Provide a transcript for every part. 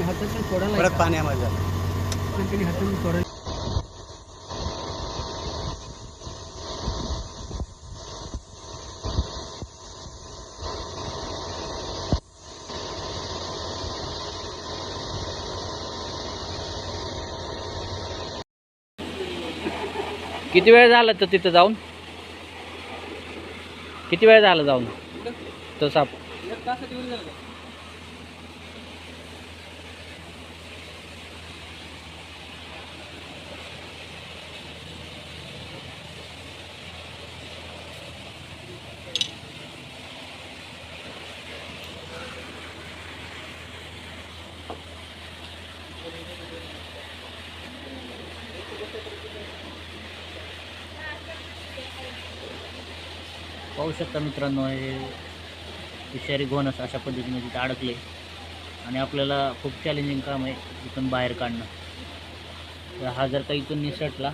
हातातून सोडायला परत पाण्यामध्ये झालं. कंटिन्यू हातातून सोडायला. किती वेळ झाला तर तिथं जाऊन? किती वेळ झाला जाऊन तो साप? पाहू शकता मित्रांनो, हे विषारी घोणस अशा पद्धतीने तिथे अडकले आणि आपल्याला खूप चॅलेंजिंग काम आहे इथून बाहेर काढणं. तर हा जर का इथून निसटला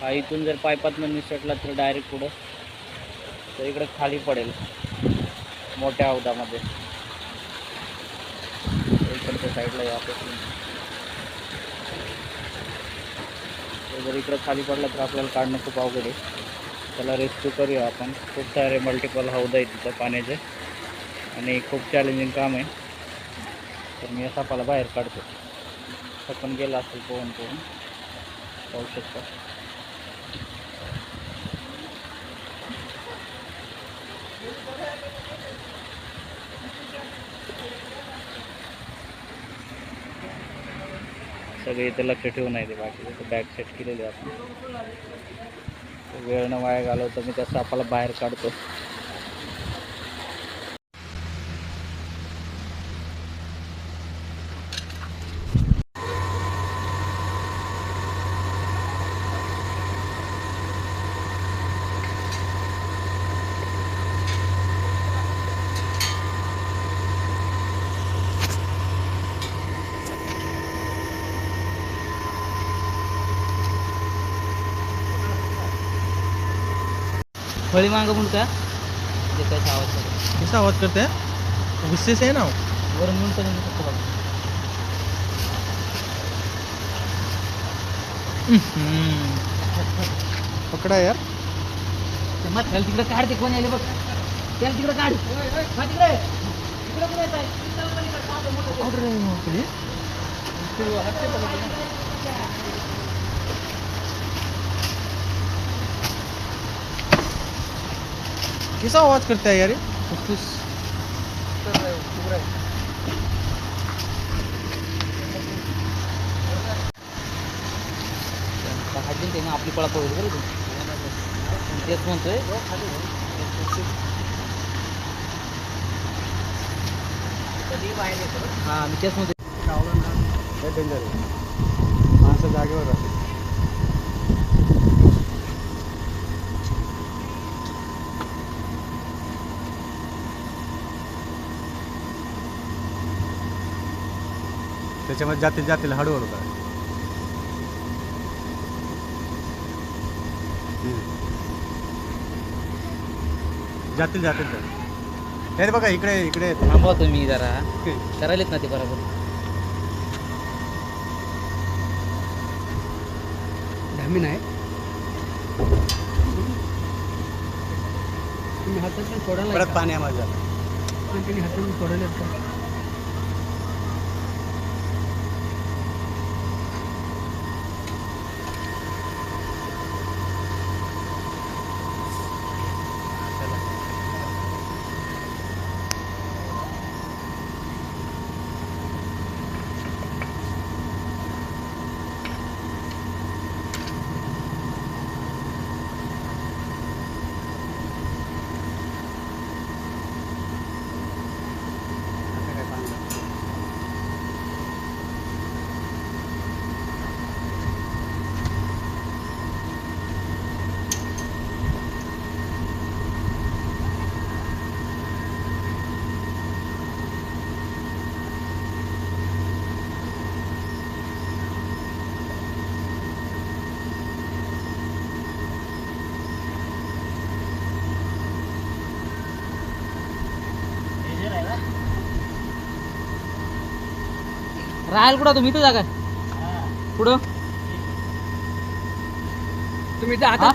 हा इथून जर पाईपातनं निसटला तर डायरेक्ट पुढं तर इकडे खाली पडेल मोठ्या हौदामध्ये. इकडच्या साईडला यापासून जर इकडं खाली पडला तर आपल्याला काढणं खूप अवघड आहे. त्याला रेस्क्यू करूया आपण. खूप सारे मल्टिपल हौद आहेत तिथं पाण्याचे आणि खूप चॅलेंजिंग काम आहे. तर मी या सापाला बाहेर काढतो. पण गेला असेल पोहून पाहू शकता. सगळे इथे लक्ष ठेवून नाही ते बाकी बॅग सेट केलेली आपण. वेळ न वाया घालवतो मी त्या सापाला बाहेर काढतो. फळी मांग म्हणून का कैसा आवाज करते? कैसा आवाज करते हैं? गुस्से से है ना वरून म्हणतो नाही फक्त बघा. पकड़ा यार. मग त्याला तिकडे काढ. ते कोण आले बघ. त्याला तिकडे काढ. तिकडे तिकडे कोण येत आहे? कैसा आवाज करता है यार ये? फुसफुस हाजीन ते ना आपली पळा पळू बरं तू. तेच म्हणतोय. हां मी तेच म्हणतोय. डेंजर आहे. माणसं जागेवर राहते. त्याच्यामध्ये जातील हळूहळू करा. जातील तर हे बघा इकडे थांबवा तुम्ही जरा. करायलेत ना ते बरोबर. धामी नाही तुम्ही हातातून सोडायला परत पाण्यामध्ये झालं. कंटिन्यू हातातून सोडायला का? राहायला कुठं तुम्ही इथं जागा कुठं तुम्ही इथे आता